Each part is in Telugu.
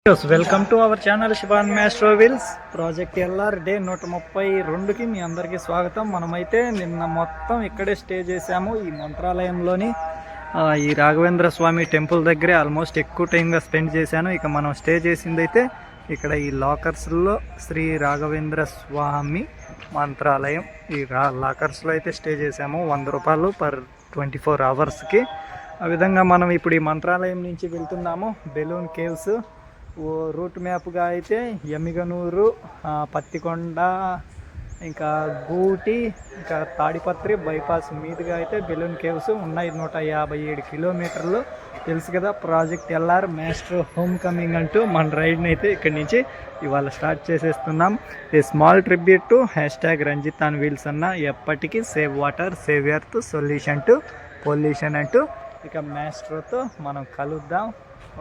Welcome to our channel Shivan maestro wheels. Project LR day 132కి మీ అందరికీ స్వాగతం. మనమైతే నిన్న మొత్తం ఇక్కడే స్టే చేసాము, ఈ మంత్రాలయంలోని ఈ రాఘవేంద్ర స్వామి టెంపుల్ దగ్గరే ఆల్మోస్ట్ ఎక్కువ టైంగా స్పెండ్ చేశాను. ఇక మనం స్టే చేసిందైతే ఇక్కడ ఈ లాకర్స్లో శ్రీ రాఘవేంద్ర స్వామి మంత్రాలయం. ఈ లాకర్స్లో అయితే స్టే చేసాము. 100 రూపాయలు పర్ 24 అవర్స్కి. ఆ విధంగా మనం ఇప్పుడు ఈ మంత్రాలయం నుంచి వెళ్తున్నాము. బెలూన్ కేవ్స్ రూట్ మ్యాప్గా అయితే ఎమ్మిగనూరు, పత్తికొండ, ఇంకా గూటి, ఇంకా తాడిపత్రి బైపాస్ మీదుగా అయితే బెలూన్ కేవ్స్ ఉన్నాయి. 157 కిలోమీటర్లు. తెలుసు కదా, project LR master home coming అంటూ మన రైడ్ని అయితే ఇక్కడి నుంచి ఇవాళ స్టార్ట్ చేసేస్తున్నాం. A small tribute to #Ranjith on wheels అన్న. ఎప్పటికీ save water, save earth, solution to pollution అంటూ ఇక మాస్టర్తో మనం కలుద్దాం.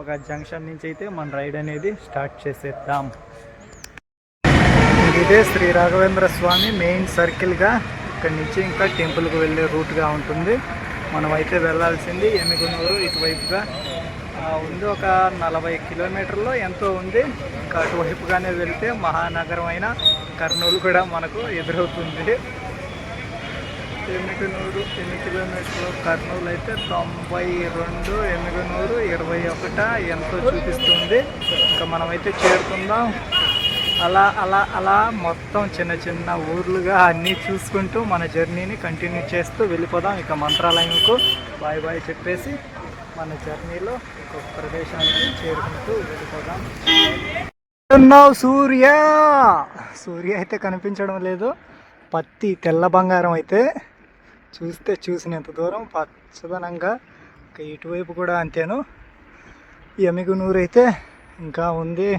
ఒక జంక్షన్ నుంచి అయితే మన రైడ్ అనేది స్టార్ట్ చేసేద్దాం. ఇదే శ్రీ రాఘవేంద్ర స్వామి మెయిన్ సర్కిల్గా ఇక్కడి నుంచి ఇంకా టెంపుల్కి వెళ్ళే రూట్గా ఉంటుంది. మనమైతే వెళ్ళాల్సింది ఎమ్మిగనూరు ఇటువైపుగా ఉంది. ఒక 40 కిలోమీటర్లో ఎంతో ఉంది. ఇంకా అటువైపుగానే వెళ్తే మహానగరం అయిన కర్నూలు కూడా మనకు ఎదురవుతుంది. ఎమ్మిగనూరు 8 కిలోమీటర్లు, కర్నూలు అయితే 92, ఎమ్మిగనూరు 21 ఎంతో చూపిస్తుంది. ఇంకా మనమైతే చేరుకుందాం. అలా అలా అలా మొత్తం చిన్న చిన్న ఊర్లుగా అన్నీ చూసుకుంటూ మన జర్నీని కంటిన్యూ చేస్తూ వెళ్ళిపోదాం. ఇక మంత్రాలయంకు బాయ్ బాయ్ చెప్పేసి మన జర్నీలో ఇంకొక ప్రదేశానికి చేరుకుంటూ వెళ్ళిపోదాం. సూర్య అయితే కనిపించడం లేదు. పత్తి తెల్ల బంగారం అయితే చూసినంత దూరం పచ్చదనంగా. ఇటువైపు కూడా అంతేను. ఎమ్మిగనూరు అయితే ఇంకా ఉంది.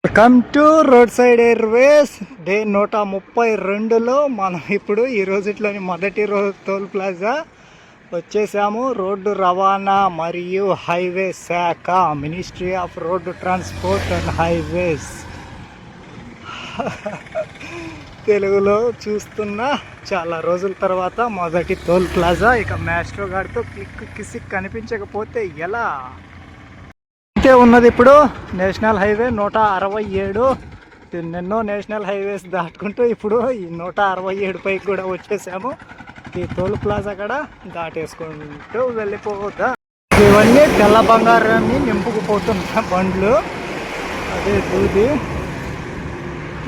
Welcome to roadside airways day 132లో మనం ఇప్పుడు ఈ రోజుట్లోని మొదటి రోజు టోల్ ప్లాజా వచ్చేసాము. రోడ్డు రవాణా మరియు హైవే శాఖ, ministry of road transport and highways తెలుగులో చూస్తున్న చాలా రోజుల తర్వాత మొదటి టోల్ ప్లాజా. ఇక మాస్ట్రో గారితో కిసిక్ కనిపించకపోతే ఎలా? అయితే ఉన్నది ఇప్పుడు నేషనల్ హైవే 167. నిన్నో నేషనల్ హైవేస్ దాటుకుంటూ ఇప్పుడు ఈ 167 పైకి కూడా వచ్చేసాము. ఈ టోల్ ప్లాజా కూడా దాటేసుకుంటూ వెళ్ళిపోదా. ఇవన్నీ తెల్ల బంగారాన్ని నింపుకుపోతున్న బండ్లు. అదే దూది.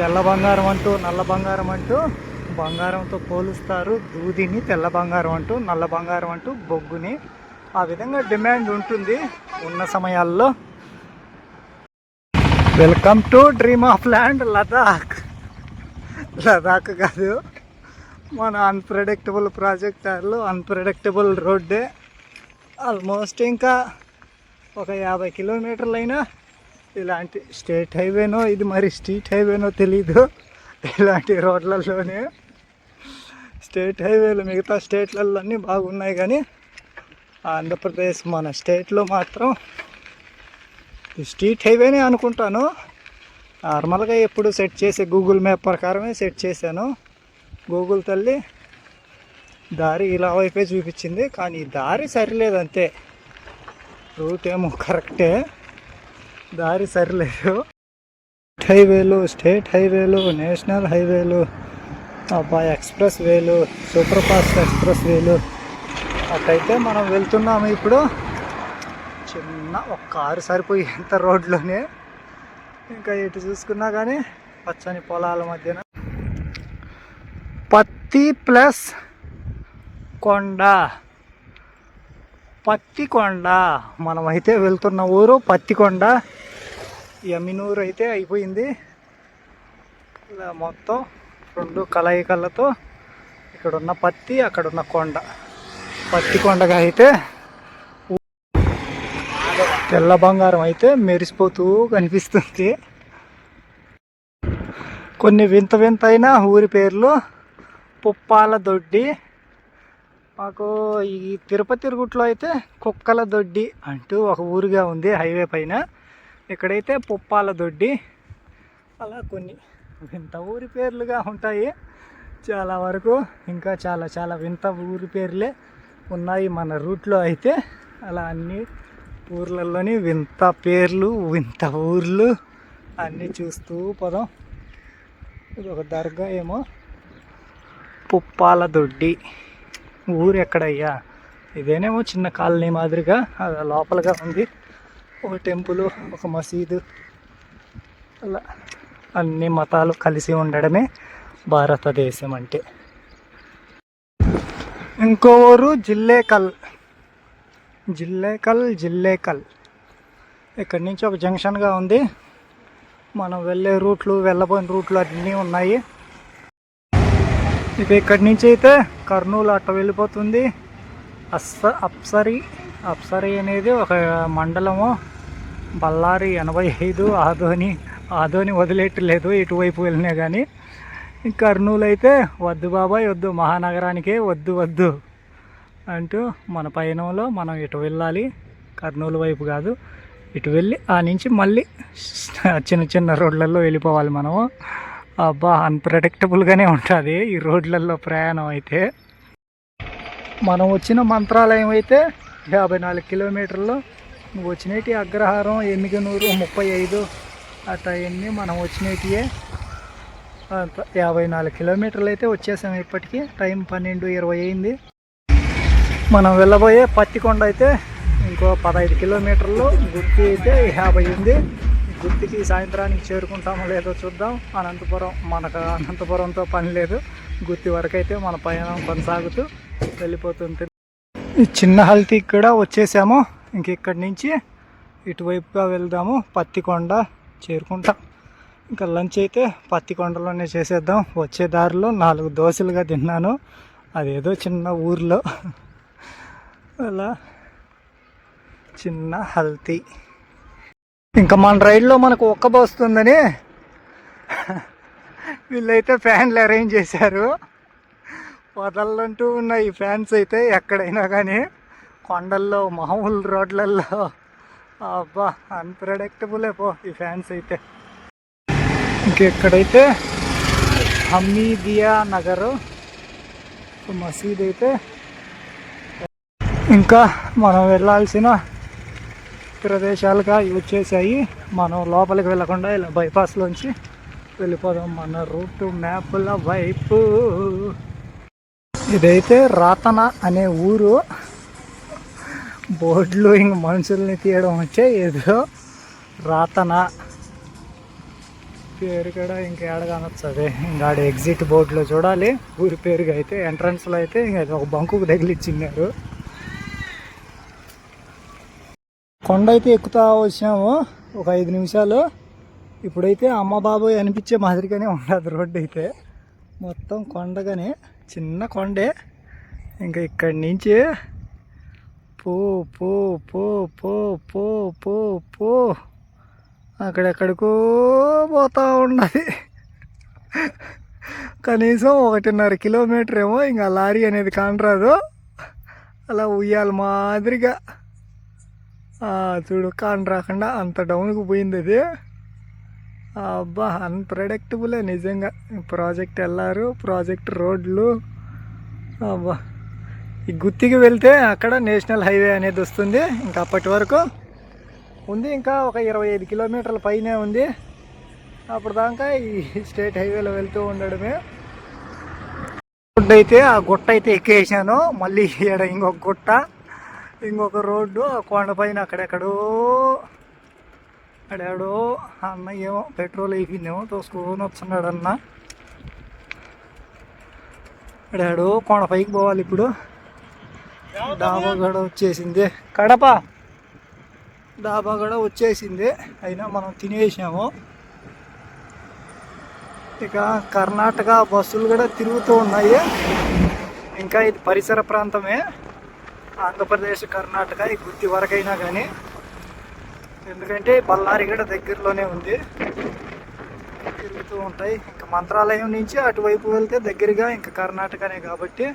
తెల్ల బంగారం అంటూ నల్ల బంగారం అంటూ బంగారంతో పోలుస్తారు. దూదిని తెల్ల బంగారం అంటూ, నల్ల బంగారం అంటూ బొగ్గుని. ఆ విధంగా డిమాండ్ ఉంటుంది ఉన్న సమయాల్లో. Welcome to dream of land Ladakh. Ladakh కాదు, మన అన్ప్రెడిక్టబుల్ ప్రాజెక్టులు, అన్ప్రెడిక్టబుల్ రోడ్డే. ఆల్మోస్ట్ ఇంకా ఒక 50 కిలోమీటర్లు అయినా ఇలాంటి స్టేట్ హైవేనో, ఇది మరి స్ట్రీట్ హైవేనో తెలీదు. ఇలాంటి రోడ్లలోనే స్టేట్ హైవేలు మిగతా స్టేట్లలో అన్నీ బాగున్నాయి, కానీ ఆంధ్రప్రదేశ్ మన స్టేట్లో మాత్రం స్ట్రీట్ హైవేనే అనుకుంటాను. నార్మల్గా ఎప్పుడు సెట్ చేసే గూగుల్ మ్యాప్ ప్రకారమే సెట్ చేశాను. గూగుల్ తల్లి దారి ఇలా వైపే చూపించింది, కానీ దారి సరిలేదంతే. రూట్ ఏమో కరెక్టే, దారి సరిలేదు. స్టేట్ హైవేలు, నేషనల్ హైవేలు, ఎక్స్ప్రెస్ వేలు, సూపర్ ఫాస్ట్ ఎక్స్ప్రెస్ వేలు అటైతే మనం వెళ్తున్నాము. ఇప్పుడు చిన్న ఒక కారు సరిపోయేంత రోడ్లోనే. ఇంకా ఎటు చూసుకున్నా కానీ పచ్చని పొలాల మధ్యన పత్తి ప్లస్ కొండ. పత్తికొండ మనమైతే వెళ్తున్న ఊరు పత్తికొండ. ఎమ్మిగనూరు అయితే అయిపోయింది. ఇలా మొత్తం 2 కలయికలతో ఇక్కడున్న పత్తి, అక్కడున్న కొండ. పత్తికొండగా అయితే తెల్ల బంగారం అయితే మెరిసిపోతూ కనిపిస్తుంది. కొన్ని వింత వింతైన ఊరి పేర్లు. పుప్పాల దొడ్డి. మాకు ఈ తిరుపతి రూట్లో అయితే కుక్కల దొడ్డి అంటూ ఒక ఊరుగా ఉంది హైవే పైన. ఇక్కడైతే పుప్పాల దొడ్డి. అలా కొన్ని వింత ఊరి పేర్లుగా ఉంటాయి చాలా వరకు. ఇంకా చాలా చాలా వింత ఊరి పేర్లే ఉన్నాయి మన రూట్లో అయితే. అలా అన్నీ ఊర్లలోని వింత పేర్లు వింత ఊర్లు అన్నీ చూస్తూ పోదాం. ఇది ఒక దర్గా ఏమో, పుప్పాల దొడ్డి. ఊరు ఎక్కడయ్యా? ఇదేనేమో చిన్న కాలనీ మాదిరిగా అది లోపలగా ఉంది. ఒక టెంపుల్, ఒక మసీదు, అలా అన్ని మతాలు కలిసి ఉండడమే భారతదేశం అంటే. ఇంకో ఊరు జిల్లేకల్. జిల్లేకల్ ఇక్కడి నుంచి ఒక జంక్షన్గా ఉంది. మనం వెళ్ళే రూట్లు, వెళ్ళబోయిన రూట్లు అన్నీ ఉన్నాయి. ఇక ఇక్కడి నుంచి అయితే కర్నూలు అట్ట వెళ్ళిపోతుంది. అప్సరి అనేది ఒక మండలము. బళ్ళారి 85, ఆదోని వదిలేట్లేదు ఇటువైపు వెళ్ళినా కానీ. కర్నూలు అయితే వద్దు బాబాయ్ వద్దు, మహానగరానికే వద్దు అంటూ మన పయనంలో మనం ఇటు వెళ్ళాలి. కర్నూలు వైపు కాదు, ఇటు వెళ్ళి ఆ నుంచి మళ్ళీ చిన్న రోడ్లలో వెళ్ళిపోవాలి మనము. అబ్బా, అన్ప్రెడిక్టబుల్గానే ఉంటుంది ఈ రోడ్లలో ప్రయాణం అయితే. మనం వచ్చిన మంత్రాలయం అయితే 54 కిలోమీటర్లు. వచ్చినవి అగ్రహారం, ఎమ్మిగనూరు 35 అట్లా ఎన్ని మనం వచ్చినటియే. 54 కిలోమీటర్లు అయితే వచ్చేసాం ఇప్పటికీ. టైం 12:20 అయింది. మనం వెళ్ళబోయే పత్తికొండ అయితే ఇంకో 15 కిలోమీటర్లు. గుత్తి అయితే 50 ఉంది. గుత్తికి సాయంత్రానికి చేరుకుంటామో లేదో చూద్దాం. మనకు అనంతపురంతో పని లేదు. గుత్తి వరకు అయితే మన పయనం కొనసాగుతూ వెళ్ళిపోతుంది. ఈ చిన్న హల్తీ కూడా వచ్చేసాము. ఇంక ఇక్కడి నుంచి ఇటువైపుగా వెళ్దాము, పత్తికొండ చేరుకుంటాం. ఇంకా లంచ్ అయితే పత్తికొండలోనే చేసేద్దాం. వచ్చే దారిలో 4 దోశలుగా తిన్నాను, అదేదో చిన్న ఊర్లో. అలా చిన్న హల్తీ. ఇంకా మన రైడ్లో మనకు ఒక్కబోస్తుందని వీళ్ళైతే ఫ్యాన్లు అరేంజ్ చేశారు. వదలంటూ ఉన్నాయి ఈ ఫ్యాన్స్ అయితే ఎక్కడైనా కానీ. కొండల్లో, మామూలు రోడ్లల్లో అబ్బా అన్ప్రెడిక్టబులే ఈ ఫ్యాన్స్ అయితే. ఇంకెక్కడైతే హమీదియా నగర్ మసీద్ అయితే. ఇంకా మనం వెళ్ళాల్సిన ప్రదేశాలుగా వచ్చేసాయి. మనం లోపలికి వెళ్ళకుండా ఇలా బైపాస్లోంచి వెళ్ళిపోదాం మన రూట్ మ్యాప్ల వైపు. ఇదైతే రాతన అనే ఊరు. బోర్డులు ఇంక మనుషుల్ని తీయడం వచ్చే ఏదో రాతన పేరు కూడా ఇంకా ఏడగానొస్తుంది. ఇంకా ఎగ్జిట్ బోర్డులో చూడాలి ఊరి పేరుగా. అయితే ఎంట్రన్స్లో అయితే ఇంకా ఒక బంకుకు తగిలిచ్చిన్నారు. కొండ అయితే ఎక్కుతా వచ్చాము ఒక 5 నిమిషాలు. ఇప్పుడైతే అమ్మ బాబోయ్ అనిపించే మాదిరిగానే ఉండదు రోడ్డు అయితే. మొత్తం కొండగానే, చిన్న కొండే. ఇంకా ఇక్కడి నుంచి పో పో పో పో పో పో పో అక్కడెక్కడికో పోతూ ఉన్నది. కనీసం 1.5 కిలోమీటర్ ఏమో ఇంకా లారీ అనేది కానరాదు. అలా ఉయ్యాలి మాదిరిగా చూడు, కాని రాకుండా అంత డౌన్కి పోయింది అది. అబ్బా అన్ప్రెడిక్టబులే నిజంగా. ప్రాజెక్ట్ వెళ్ళారు, ప్రాజెక్ట్ రోడ్లు. అబ్బా ఈ గుత్తికి వెళ్తే అక్కడ నేషనల్ హైవే అనేది వస్తుంది. ఇంకా అప్పటి వరకు ఉంది, ఇంకా ఒక 25 కిలోమీటర్ల పైనే ఉంది. అప్పుడు దాకా ఈ స్టేట్ హైవేలో వెళ్తూ ఉండడమే. రోడ్డు అయితే ఆ గుట్ట అయితే ఎక్కేసాను. మళ్ళీ ఇక్కడ ఇంకొక గుట్ట, ఇంకొక రోడ్డు కొండపైన. అక్కడెక్కడో అన్న ఏమో పెట్రోల్ అయిపోయిందేమో తోసుకొని వస్తున్నాడు అన్న. అక్కడెక్కడో కొండపైకి పోవాలి ఇప్పుడు. డాబా కూడా వచ్చేసింది, కడప డాబా కూడా వచ్చేసింది. అయినా మనం తినేసాము. ఇక కర్ణాటక బస్సులు కూడా తిరుగుతూ ఉన్నాయి. ఇంకా ఇది పరిసర ప్రాంతమే, ఆంధ్రప్రదేశ్, కర్ణాటక ఈ గుత్తి వరకైనా కానీ. ఎందుకంటే బళ్ళారి కూడా దగ్గరలోనే ఉంది, తిరుగుతూ ఉంటాయి. ఇంకా మంత్రాలయం నుంచి అటువైపు వెళ్తే దగ్గరగా ఇంకా కర్ణాటకనే కాబట్టి.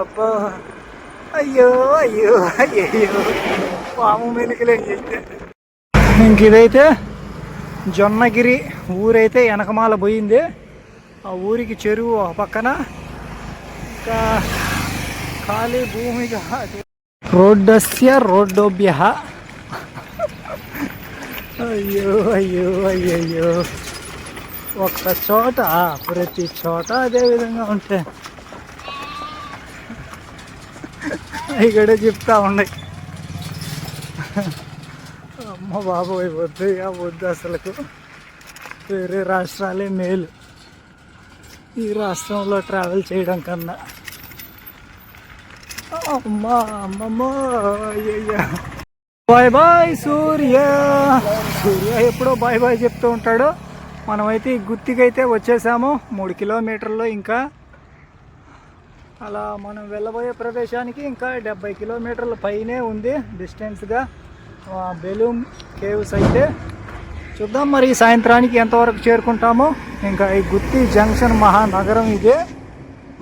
అబ్బా అయ్యో అయ్యో అయ్యో పాము మెలికలే చేస్తే. ఇంక ఇదైతే జొన్నగిరి ఊరైతే వెనకమాల పోయింది. ఆ ఊరికి చెరువు ఒక పక్కన, ఇంకా ఖాళీ భూమిగా రోడ్డస్య రోడ్డోభ్య. అయ్యో అయ్యో అయ్యయ్యో, ఒక్క చోట ప్రతి చోట అదే విధంగా ఉంటే ఇక్కడ చెప్తా ఉన్నాయి. అమ్మ బాబోయ్, వద్దు ఇక వద్దు అసలుకు. వేరే రాష్ట్రాలే మేలు ఈ రాష్ట్రంలో ట్రావెల్ చేయడం కన్నా. అమ్మా అమ్మమ్మ అయ్యయ్యా. బాయ్ బాయ్ సూర్య. సూర్య ఎప్పుడో బాయ్ బాయ్ చెప్తూ ఉంటాడు. మనమైతే ఈ గుత్తికైతే వచ్చేసాము. 3 కిలోమీటర్లు ఇంకా. అలా మనం వెళ్ళబోయే ప్రదేశానికి ఇంకా 70 కిలోమీటర్ల పైనే ఉంది డిస్టెన్స్గా. బెలూమ్ కేవ్స్ అయితే చూద్దాం మరి సాయంత్రానికి ఎంతవరకు చేరుకుంటామో. ఇంకా ఈ గుత్తి జంక్షన్ మహానగరం ఇదే,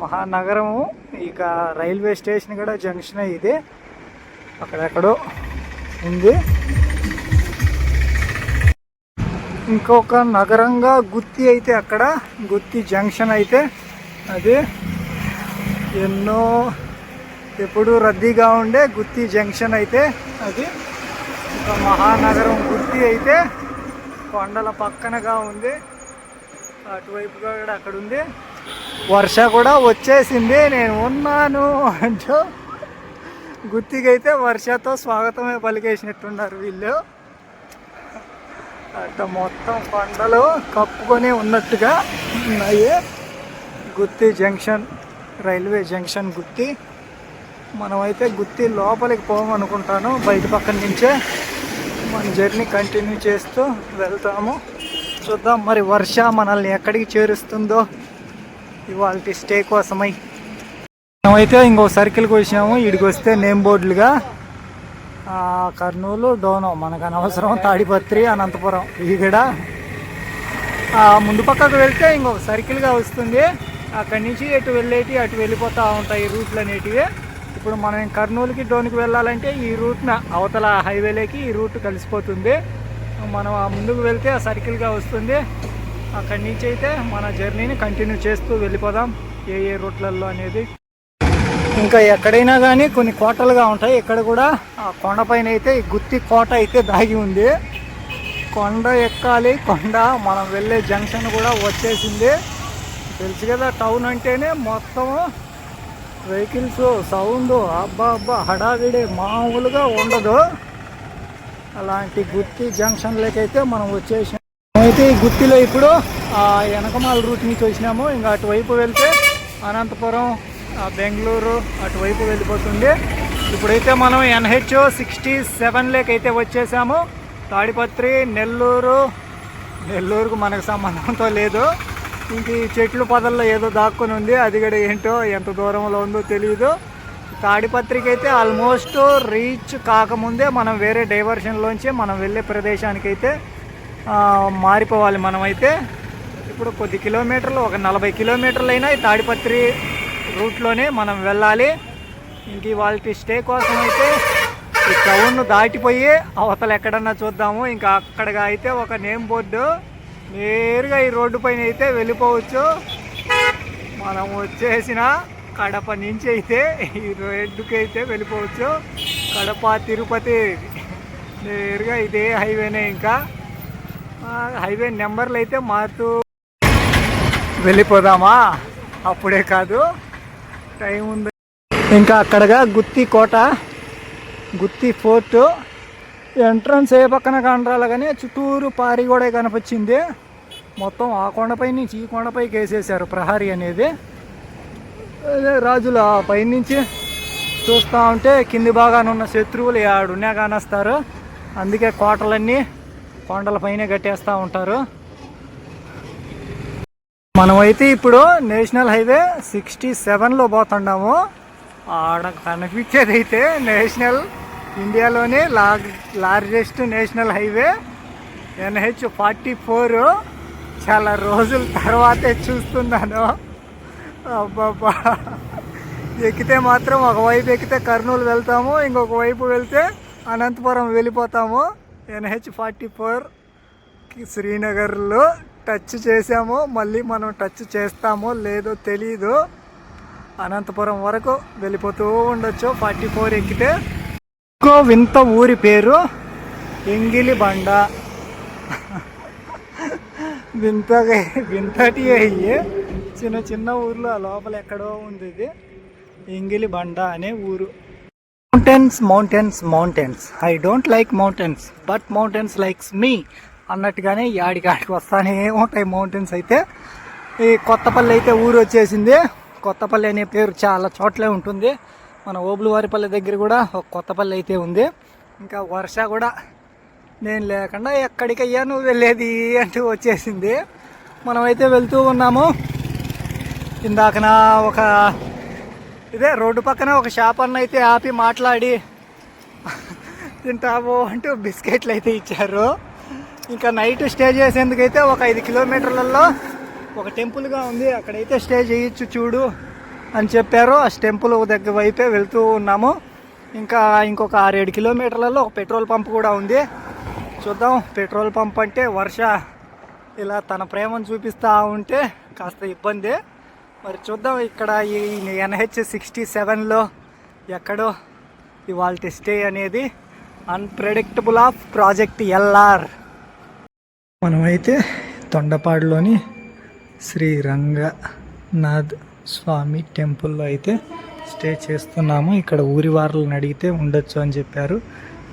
మహానగరము. ఇక రైల్వే స్టేషన్ కూడా జంక్షన్ ఇదే, అక్కడెక్కడో ఉంది. ఇంకొక నగరంగా గుత్తి అయితే అక్కడ గుత్తి జంక్షన్ అయితే అది ఎన్నో ఎప్పుడు రద్దీగా ఉండే గుత్తి జంక్షన్ అయితే అది. ఇంకా మహానగరం గుత్తి అయితే కొండల పక్కనగా ఉంది, అటువైపుగా కూడా అక్కడ ఉంది. వర్ష కూడా వచ్చేసింది, నేను ఉన్నాను అంటూ గుత్తికైతే వర్షతో స్వాగతమే పలికేసినట్టున్నారు వీళ్ళు. అట్లా మొత్తం కొండలు కప్పుకొని ఉన్నట్టుగా ఉన్నాయి గుత్తి జంక్షన్, రైల్వే జంక్షన్ గుత్తి. మనమైతే గుత్తి లోపలికి పోమనుకుంటాను, బయట పక్కన నుంచే మన జర్నీ కంటిన్యూ చేస్తూ వెళ్తాము. చూద్దాం మరి వర్ష మనల్ని ఎక్కడికి చేరుస్తుందో ఇవాళ స్టే కోసమై. మనమైతే ఇంకో సర్కిల్కి వచ్చాము. ఇడికి వస్తే నేమ్ బోర్డులుగా కర్నూలు, డోను, మనకు అనవసరం, తాడిపత్రి, అనంతపురం. ఇక్కడ ముందు పక్కకు వెళ్తే ఇంకొక సర్కిల్గా వస్తుంది. అక్కడి నుంచి ఎటు వెళ్ళేటి అటు వెళ్ళిపోతూ ఉంటాయి రూట్లు అనేటివి. ఇప్పుడు మనం కర్నూలుకి డోన్కి వెళ్ళాలంటే ఈ రూట్న అవతల హైవేలోకి ఈ రూట్ కలిసిపోతుంది. మనం ముందుకు వెళ్తే ఆ సర్కిల్గా వస్తుంది. అక్కడి నుంచి అయితే మన జర్నీని కంటిన్యూ చేస్తూ వెళ్ళిపోదాం ఏ ఏ రూట్లలో అనేది. ఇంకా ఎక్కడైనా కానీ కొన్ని కోటలుగా ఉంటాయి. ఇక్కడ కూడా ఆ కొండపైన అయితే ఈ గుత్తి కోట అయితే దాగి ఉంది. కొండ ఎక్కాలి, కొండ మనం వెళ్ళే జంక్షన్ కూడా వచ్చేసింది. తెలుసు కదా, టౌన్ అంటేనే మొత్తము వెహికల్స్ సౌండ్, అబ్బా అబ్బా హడావిడి మామూలుగా ఉండదు. అలాంటి గుత్తి జంక్షన్లోకి అయితే మనం వచ్చేసాం. అయితే ఈ గుత్తిలో ఇప్పుడు వెనకమాల రూట్ నుంచి వచ్చినాము. ఇంకా అటువైపు వెళ్తే అనంతపురం, బెంగళూరు అటువైపు వెళ్ళిపోతుంది. ఇప్పుడైతే మనం NH67 అయితే వచ్చేసాము. తాడిపత్రి, నెల్లూరుకు మనకు సంబంధంతో లేదు. ఇంక ఈ చెట్లు పొదల్లో ఏదో దాక్కుని ఉంది, అది కూడా ఏంటో ఎంత దూరంలో ఉందో తెలియదు. తాడిపత్రికి అయితే ఆల్మోస్ట్ రీచ్ కాకముందే మనం వేరే డైవర్షన్లోంచి మనం వెళ్ళే ప్రదేశానికి అయితే మారిపోవాలి. మనమైతే ఇప్పుడు కొద్ది కిలోమీటర్లు, ఒక 40 కిలోమీటర్లు అయినా ఈ తాడిపత్రి రూట్లోనే మనం వెళ్ళాలి. ఇంక వాళ్ళ స్టే కోసం అయితే ఈ టౌన్ను దాటిపోయి అవతల ఎక్కడన్నా చూద్దాము. ఇంకా అక్కడగా అయితే ఒక నేమ్ బోర్డు నేరుగా ఈ రోడ్డు పైన అయితే వెళ్ళిపోవచ్చు. మనం వచ్చేసిన కడప నుంచి అయితే ఈ రోడ్డుకి అయితే వెళ్ళిపోవచ్చు. కడప, తిరుపతి నేరుగా ఇదే హైవేనే. ఇంకా హైవే నెంబర్లు అయితే మారుతూ వెళ్ళిపోదామా? అప్పుడే కాదు, టైం ఉంది. ఇంకా అక్కడగా గుత్తి కోట, గుత్తి ఫోర్టు ఎంట్రన్స్ ఏ పక్కన కానరాల కానీ చుట్టూరు పారి కూడా కనిపించింది. మొత్తం ఆ కొండపై నుంచి ఈ కొండపైకి వేసేసారు ప్రహరీ అనేది. రాజుల పైనుంచి చూస్తూ ఉంటే కింది భాగాన ఉన్న శత్రువులు ఆడున్నా కానొస్తారు. అందుకే కోటలన్నీ కొండల పైనే కట్టేస్తూ ఉంటారు. మనమైతే ఇప్పుడు నేషనల్ హైవే 67లో పోతున్నాము. ఆడ కనిపించేది అయితే నేషనల్, ఇండియాలోనే లార్జెస్ట్ నేషనల్ హైవే NH44. చాలా రోజుల తర్వాతే చూస్తున్నాను. అబ్బాబ్బా, ఎక్కితే మాత్రం ఒకవైపు ఎక్కితే కర్నూలు వెళ్తాము, ఇంకొక వైపు వెళ్తే అనంతపురం వెళ్ళిపోతాము. NH44 శ్రీనగర్లో టచ్ చేసాము. మళ్ళీ మనం టచ్ చేస్తామో లేదో తెలీదు. అనంతపురం వరకు వెళ్ళిపోతూ ఉండొచ్చు 44 ఎక్కితే. ఇంకో వింత ఊరి పేరు ఎంగిలి బండ. వింతటి అయ్యి చిన్న చిన్న ఊర్లో లోపల ఎక్కడో ఉంది ఇది ఎంగిలి బండ అనే ఊరు. Mountains mountains mountains, I don't like mountains but mountains likes me అన్నట్టుగానే ఆడికి వస్తానే ఉంటాయి మౌంటైన్స్. అయితే ఈ కొత్తపల్లి అయితే ఊరు వచ్చేసింది. కొత్తపల్లి అనే పేరు చాలా చోట్లే ఉంటుంది. మన ఓబులవారిపల్లి దగ్గర కూడా ఒక కొత్తపల్లి అయితే ఉంది. ఇంకా వర్ష కూడా నేను లేకుండా ఎక్కడికయ్యా నువ్వు వెళ్ళేది అంటూ వచ్చేసింది. మనమైతే వెళ్తూ ఉన్నాము. ఇందాకన ఒక ఇదే రోడ్డు పక్కన ఒక షాప్ అన్న అయితే ఆపి మాట్లాడి తింటాము అంటూ బిస్కెట్లు అయితే ఇచ్చారు. ఇంకా నైట్ స్టే చేసేందుకైతే ఒక 5 కిలోమీటర్లలో ఒక టెంపుల్గా ఉంది, అక్కడైతే స్టే చేయొచ్చు చూడు అని చెప్పారు. ఆ టెంపుల్ దగ్గర వైపే వెళ్తూ ఉన్నాము. ఇంకా ఇంకొక 6-7 కిలోమీటర్లలో ఒక పెట్రోల్ పంప్ కూడా ఉంది. చూద్దాం. పెట్రోల్ పంప్ అంటే వర్ష ఇలా తన ప్రేమను చూపిస్తూ ఉంటే కాస్త ఇబ్బంది. మరి చూద్దాం. ఇక్కడ ఈ NH67లో ఎక్కడో ఇవాళ స్టే అనేది అన్ప్రెడిక్టబుల్ ఆఫ్ ప్రాజెక్ట్ LR. మనమైతే తొండపాడులోని శ్రీ రంగనాథ్ స్వామి టెంపుల్లో అయితే స్టే చేస్తున్నాము. ఇక్కడ ఊరి వారులను అడిగితే ఉండొచ్చు అని చెప్పారు.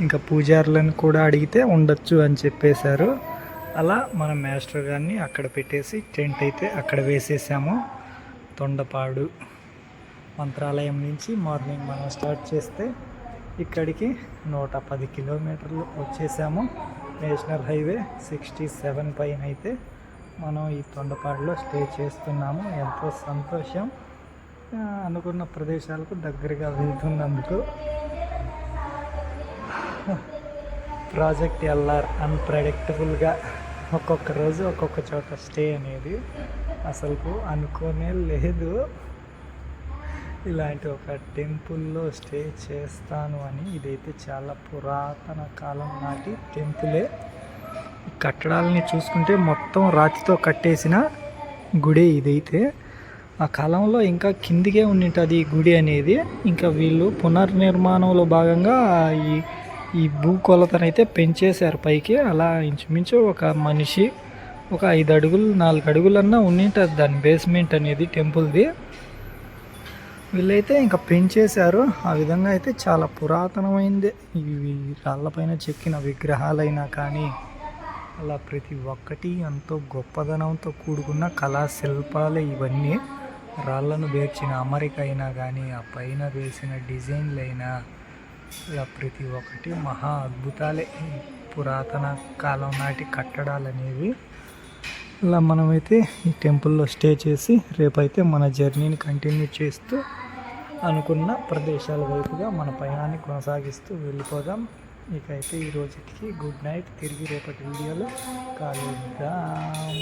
ఇంకా పూజారులను కూడా అడిగితే ఉండొచ్చు అని చెప్పేశారు. అలా మన మాస్టర్ గారిని అక్కడ పెట్టేసి టెంట్ అయితే అక్కడ వేసేసాము. తొండపాడు మంత్రాలయం నుంచి మార్నింగ్ మనం స్టార్ట్ చేస్తే ఇక్కడికి 110 కిలోమీటర్లు వచ్చేసాము. నేషనల్ హైవే 67 పైన అయితే మనం ఈ తొండపాడులో స్టే చేస్తున్నాము. ఎంతో సంతోషం. అనుకున్న ప్రదేశాలకు దగ్గరగా వెళ్తున్నందుకు. ప్రాజెక్ట్ LR అన్ప్రెడిక్టబుల్గా ఒక్కొక్క రోజు ఒక్కొక్క చోట స్టే అనేది అసలు అనుకోనే లేదు. ఇలాంటి ఒక టెంపుల్లో స్టే చేస్తాను అని. ఇదైతే చాలా పురాతన కాలం నాటి టెంపులే. కట్టడాలని చూసుకుంటే మొత్తం రాతితో కట్టేసిన గుడి ఇదైతే. ఆ కాలంలో ఇంకా కిందికే ఉండింటుంది ఈ గుడి అనేది. ఇంకా వీళ్ళు పునర్నిర్మాణంలో భాగంగా ఈ భూకొలతనైతే పెంచేశారు పైకి. అలా ఇంచుమించు ఒక మనిషి ఒక 5 అడుగులు 4 అడుగులన్నా ఉండింటుంది దాని బేస్మెంట్ అనేది టెంపుల్ది. వీళ్ళైతే ఇంకా పెంచేశారు. ఆ విధంగా అయితే చాలా పురాతనమైందే. ఇవి రాళ్ళపైన చెక్కిన విగ్రహాలైనా కానీ అలా ప్రతి ఒక్కటి ఎంతో గొప్పదనంతో కూడుకున్న కళాశిల్పాలే ఇవన్నీ. రాళ్ళను పేర్చిన అమరిక అయినా కానీ ఆ పైన వేసిన డిజైన్లు అయినా ఇలా ప్రతి ఒక్కటి మహా అద్భుతాలే. పురాతన కాలం నాటి కట్టడాలు అనేవి. ఇలా మనమైతే ఈ టెంపుల్లో స్టే చేసి రేపైతే మన జర్నీని కంటిన్యూ చేస్తూ అనుకున్న ప్రదేశాల వైపుగా మన పయనాన్ని కొనసాగిస్తూ వెళ్ళిపోదాం. ఇకైతే ఈ రోజుకి గుడ్ నైట్. తిరిగి రేపటి వీడియోలో కలుద్దాం.